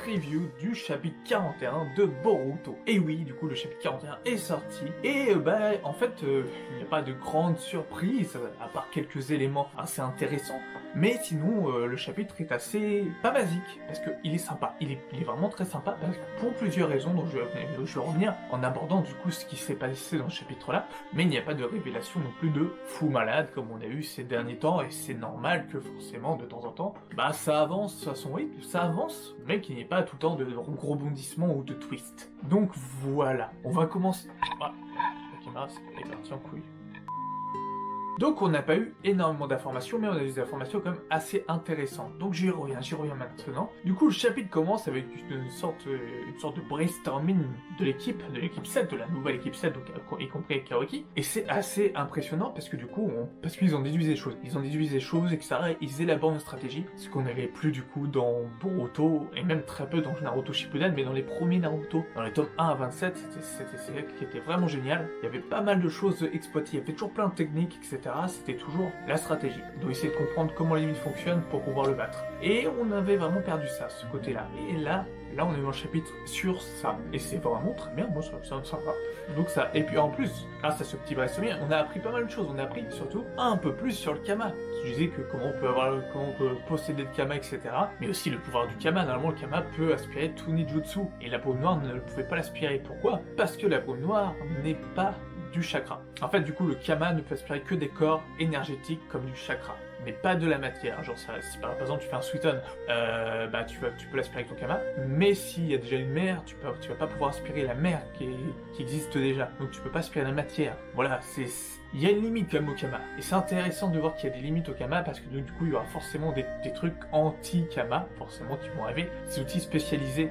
preview du chapitre 41 de Boruto. Et oui, du coup le chapitre 41 est sorti et en fait il n'y a pas de grande surprise à part quelques éléments assez intéressants. Mais sinon le chapitre est assez pas basique parce qu'il est sympa, il est vraiment très sympa parce que pour plusieurs raisons dont je vais revenir en abordant du coup ce qui s'est passé dans ce chapitre là. Mais il n'y a pas de révélation non plus de fou malade comme on a eu ces derniers temps et c'est normal que forcément de temps en temps ça avance à son rythme, ça avance, mais qu'il n'y ait pas tout le temps de gros rebondissements ou de twists. Donc voilà, on va commencer... Ah, la caméra est partie en couille. Donc on n'a pas eu énormément d'informations, mais on a des informations quand même assez intéressantes. Donc j'y reviens maintenant. Du coup le chapitre commence avec une sorte de brainstorming de l'équipe 7, de la nouvelle équipe 7, donc y compris avec Kaoki. Et c'est assez impressionnant parce que du coup, parce qu'ils ont déduit des choses. Ils ont déduit des choses, etc. Ils élaborent une stratégie, ce qu'on n'avait plus du coup dans Boruto, et même très peu dans Naruto Shippuden, mais dans les premiers Naruto, dans les tomes 1 à 27, c'était ça qui était vraiment génial. Il y avait pas mal de choses exploitées, il y avait toujours plein de techniques, etc. C'était toujours la stratégie. Donc essayer de comprendre comment l'ennemi fonctionne pour pouvoir le battre. Et on avait vraiment perdu ça, ce côté-là. Et là on est dans le chapitre sur ça. Et c'est vraiment très bien, moi ça me sympa. Donc ça, et puis en plus, grâce à ce petit brainstorming, on a appris pas mal de choses. On a appris surtout un peu plus sur le Kama. Je disais que comment on peut posséder le Kama, etc. Mais aussi le pouvoir du Kama. Normalement le Kama peut aspirer tout Ninjutsu. Et la brume noire ne pouvait pas l'aspirer. Pourquoi? Parce que la brume noire n'est pas du chakra. En fait, du coup, le Kama ne peut aspirer que des corps énergétiques comme du chakra, mais pas de la matière. Genre, si par exemple tu fais un Suiton, tu peux l'aspirer avec ton Kama, mais s'il y a déjà une mer, tu vas pas pouvoir aspirer la mer qui existe déjà. Donc tu peux pas aspirer la matière. Voilà, il y a une limite quand même au Kama. Et c'est intéressant de voir qu'il y a des limites au Kama parce que du coup il y aura forcément des trucs anti-Kama, forcément qui vont arriver, des outils spécialisés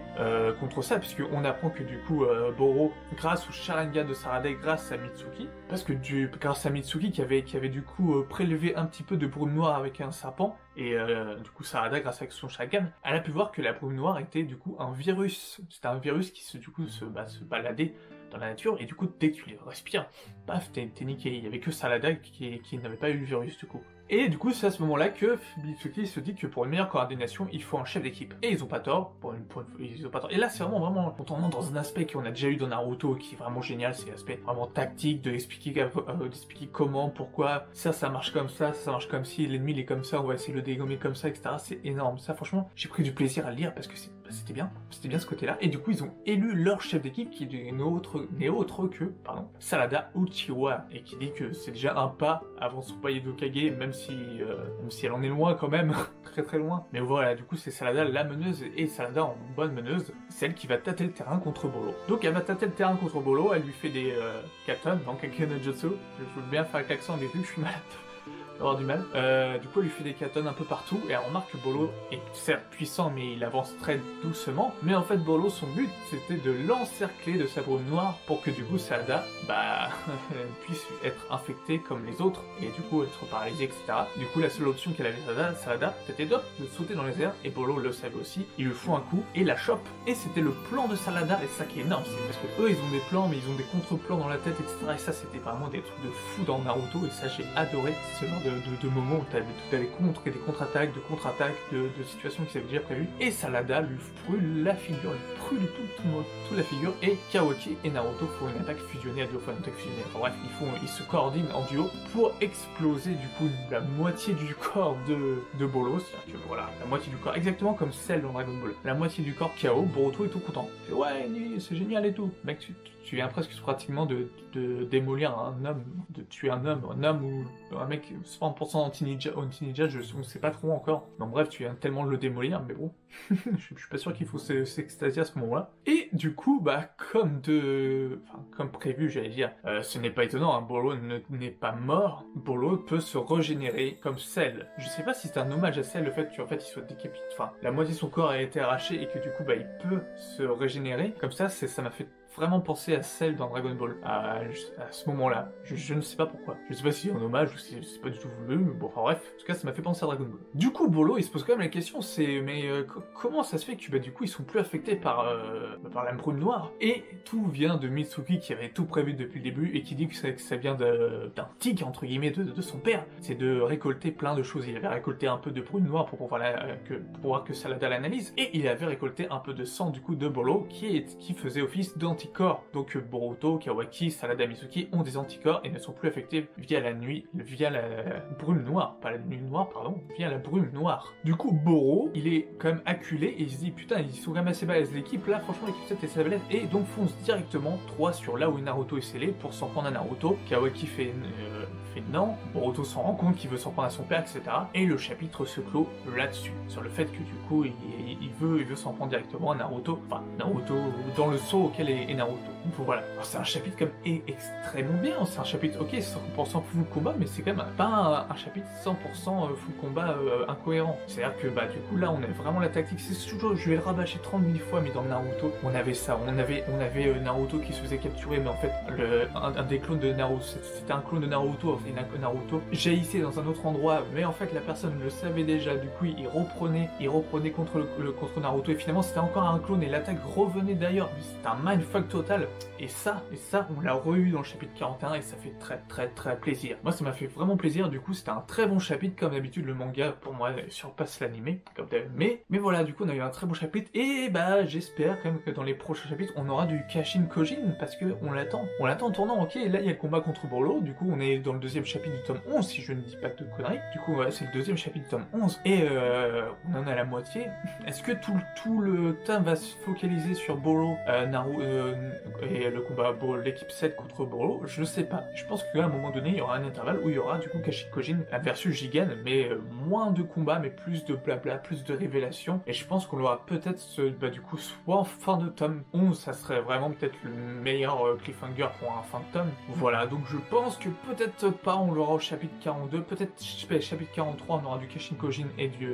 contre ça, puisqu'on apprend que du coup Boro, grâce au Sharingan de Sarada et grâce à Mitsuki, grâce à Mitsuki qui avait du coup prélevé un petit peu de brume noire avec un serpent, et du coup Sarada, grâce à son Sharingan, elle a pu voir que la brume noire était du coup un virus. C'était un virus qui se baladait dans la nature, et du coup dès que tu les respires, paf, t'es niqué. Il y avait que Sarada qui n'avait pas eu le virus du coup. Et du coup, c'est à ce moment-là que Mitsuki se dit que pour une meilleure coordination, il faut un chef d'équipe. Et ils ont pas tort, ils ont pas tort. Et là, c'est vraiment, quand on entre dans un aspect qu'on a déjà eu dans Naruto, qui est vraiment génial, c'est l'aspect vraiment tactique, d'expliquer comment, pourquoi, ça marche comme ça marche comme si, l'ennemi il est comme ça, on va essayer de le dégommer comme ça, etc. C'est énorme. Ça, franchement, j'ai pris du plaisir à le lire parce que c'était bien ce côté-là. Et du coup, ils ont élu leur chef d'équipe qui n'est autre que, Sarada Uchiwa, et qui dit que c'est déjà un pas avant son palier d'Okage, même si elle en est loin quand même, très très loin. Mais voilà, du coup c'est Sarada la meneuse, et Sarada en bonne meneuse, celle qui va tâter le terrain contre Bolo. Donc elle va tâter le terrain contre Bolo, elle lui fait des katon, donc Kaken no Jutsu. Je veux bien faire avec l'accent au début, je suis malade. Avoir du mal. Du coup, elle lui fait des katons un peu partout, et elle remarque que Bolo est certes puissant, mais il avance très doucement. Mais en fait, Bolo, son but, c'était de l'encercler de sa brume noire pour que du coup, Sarada, puisse être infectée comme les autres, et du coup, être paralysée, etc. Du coup, la seule option qu'elle avait, Sarada, c'était de sauter dans les airs, et Bolo le savait aussi. Il lui fout un coup, et la chope. Et c'était le plan de Sarada, et ça qui est énorme, c'est parce que eux, ils ont des plans, mais ils ont des contre-plans dans la tête, etc. Et ça, c'était vraiment des trucs de fou dans Naruto, et ça, j'ai adoré ce genre de moments où t'as des contres et des contre-attaques, de situations qui avaient déjà prévues, et Sarada lui brûle la figure, lui brûle toute la figure, et Kaoki et Naruto font une attaque fusionnée à duo, une attaque fusionnée. Enfin bref, ils se coordinent en duo pour exploser du coup la moitié du corps de Bolo, c'est-à-dire que voilà, la moitié du corps, exactement comme celle dans Dragon Ball, la moitié du corps KO, Boruto est tout content. Il fait, ouais, c'est génial et tout. Mec, tu viens presque pratiquement de démolir un homme, de tuer un homme ou un mec 100% anti-ninja, on sait pas trop encore. Donc bref, tu viens tellement de le démolir, mais bon, je suis pas sûr qu'il faut s'extasier à ce moment-là. Et du coup, comme prévu, j'allais dire, ce n'est pas étonnant, hein, Bolo n'est pas mort, Bolo peut se régénérer comme Cell. Je sais pas si c'est un hommage à Cell, le fait qu'en fait il soit décapité, la moitié de son corps a été arraché et que du coup, il peut se régénérer. Comme ça m'a fait vraiment pensé à celle dans Dragon Ball, à ce moment-là. Je ne sais pas pourquoi. Je sais pas si c'est un hommage ou si c'est pas du tout voulu, mais bon, enfin bref, en tout cas ça m'a fait penser à Dragon Ball. Du coup, Bolo, il se pose quand même la question, c'est mais comment ça se fait que bah, du coup ils sont plus affectés par la brume noire? Et tout vient de Mitsuki qui avait tout prévu depuis le début et qui dit que ça vient d'un tic entre guillemets de son père. C'est de récolter plein de choses. Il avait récolté un peu de brume noire pour pouvoir que Salada l'analyse, et il avait récolté un peu de sang du coup de Bolo qui faisait office d'anticorps. Donc Boruto, Kawaki, Salada, Mitsuki ont des anticorps et ne sont plus affectés via la nuit, via la brume noire, pas la nuit noire pardon, via la brume noire. Du coup Boro, il est quand même acculé et il se dit putain ils sont quand même assez balèzes l'équipe là, franchement l'équipe 7 est assez balèze, et donc fonce directement 3 sur là où Naruto est scellé pour s'en prendre à Naruto. Kawaki fait non, Boruto s'en rend compte qu'il veut s'en prendre à son père, etc. Et le chapitre se clôt là-dessus, sur le fait que du coup il veut s'en prendre directement à Naruto, enfin Naruto dans le saut auquel est Naruto. Donc voilà, c'est un chapitre comme extrêmement bien, c'est un chapitre ok 100% full combat, mais c'est quand même pas un chapitre 100% full combat incohérent. C'est-à-dire que bah du coup là on a vraiment la tactique, c'est toujours, je vais le rabâcher 30 000 fois, mais dans Naruto on avait ça, on avait Naruto qui se faisait capturer, mais en fait un des clones de Naruto, c'était un clone de Naruto, Naruto jaillissait dans un autre endroit, mais en fait la personne le savait déjà, du coup il reprenait contre Naruto, et finalement c'était encore un clone et l'attaque revenait d'ailleurs. C'était un mindfuck total, et ça on l'a re-eu dans le chapitre 41 et ça fait très plaisir. Moi ça m'a fait vraiment plaisir, du coup c'était un très bon chapitre, comme d'habitude le manga pour moi surpasse l'animé, comme d'habitude. Mais voilà, du coup on a eu un très bon chapitre, et bah j'espère quand même que dans les prochains chapitres on aura du Kashin Kojin, parce que on l'attend en tournant. Ok, là il y a le combat contre Bolo, du coup on est dans le deuxième chapitre du tome 11 si je ne dis pas de conneries. Du coup ouais, c'est le deuxième chapitre du tome 11 et on en a la moitié. Est-ce que tout le tome va se focaliser sur Bolo, et le combat l'équipe 7 contre Bolo? Je sais pas. Je pense qu'à un moment donné il y aura un intervalle où il y aura du coup Kashin Kojin versus Jigen, mais moins de combats, mais plus de blabla, plus de révélations, et je pense qu'on l'aura peut-être du coup soit en fin de tome 11, ça serait vraiment peut-être le meilleur cliffhanger pour un fin de tome. Voilà, donc je pense que peut-être pas on l'aura au chapitre 42, peut-être chapitre 43 on aura du Kashin Kojin et du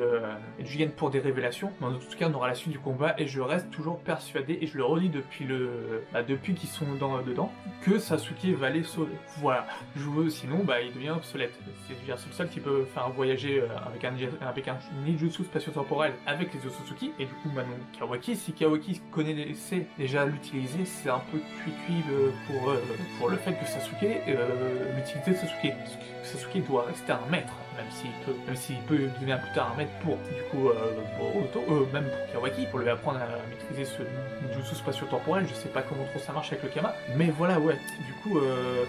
Jigen pour des révélations, mais en tout cas on aura la suite du combat, et je reste toujours persuadé, et je le redis depuis qu'ils sont dedans, que Sasuke va les sauver. Voilà, sinon il devient obsolète. C'est le seul qui peut faire voyager avec un ninjutsu spatio-temporel avec les Otsutsuki, et du coup maintenant Kawaki, si Kawaki connaissait déjà l'utiliser, c'est un peu cuit pour le fait que Sasuke, l'utilité de Sasuke. Sasuke doit rester un maître, même s'il peut devenir plus tard un maître pour du coup Boruto, même pour Kawaki, pour lui apprendre à maîtriser ce ninjutsu spatio-temporel. Je sais pas comment trop ça marche avec le Kama, mais voilà, ouais, du coup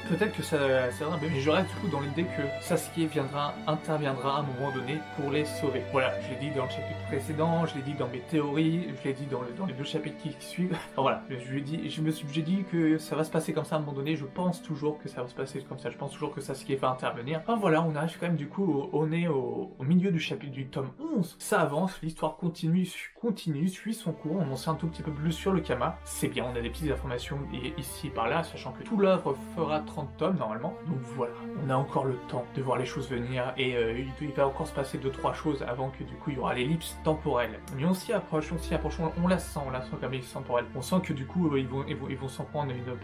peut-être que ça viendra, mais je reste du coup dans l'idée que Sasuke interviendra à un moment donné pour les sauver. Voilà, je l'ai dit dans le chapitre précédent, je l'ai dit dans mes théories, je l'ai dit dans les 2 chapitres qui suivent. Enfin, voilà, j'ai dit que ça va se passer comme ça à un moment donné, je pense toujours que ça va se passer comme ça, je pense toujours que Sasuke va intervenir. Enfin voilà, on arrive quand même du coup au milieu du chapitre du tome 11, ça avance, l'histoire continue, suit son cours, on en sait un tout petit peu plus sur le Kama, c'est bien, on a des petites informations ici et par là, sachant que toute l'œuvre fera 30 tomes normalement, donc voilà, on a encore le temps de voir les choses venir, et il va encore se passer 2-3 choses avant que du coup il y aura l'ellipse temporelle. Mais on s'y approche, on la sent comme l'ellipse temporelle, on sent que du coup ils vont s'en prendre une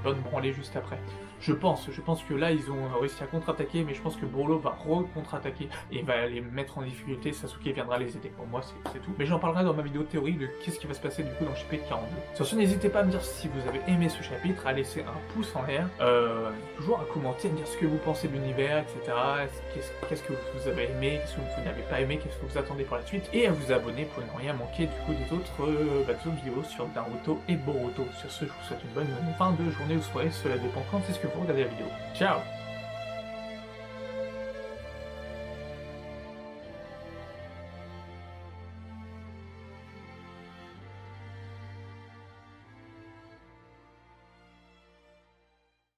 bonne branlée juste après. Je pense que là ils ont réussi à contre-attaquer, mais je pense que Bolo va re-contre-attaquer et va les mettre en difficulté, Sasuke viendra les aider. Pour moi c'est tout, mais j'en parlerai dans ma vidéo théorie de qu'est-ce qui va se passer du coup dans le chapitre 42. Sur ce, n'hésitez pas à me dire si vous avez aimé ce chapitre, à laisser un pouce en l'air, toujours à commenter, à me dire ce que vous pensez de l'univers, etc. Qu'est-ce que vous avez aimé, qu'est-ce que vous n'avez pas aimé, qu'est-ce que vous attendez pour la suite, et à vous abonner pour ne rien manquer du coup des autres vidéos sur Naruto et Boruto. Sur ce, je vous souhaite une bonne fin de journée ou soirée, cela dépend quand est-ce que vous regardez la vidéo. Ciao!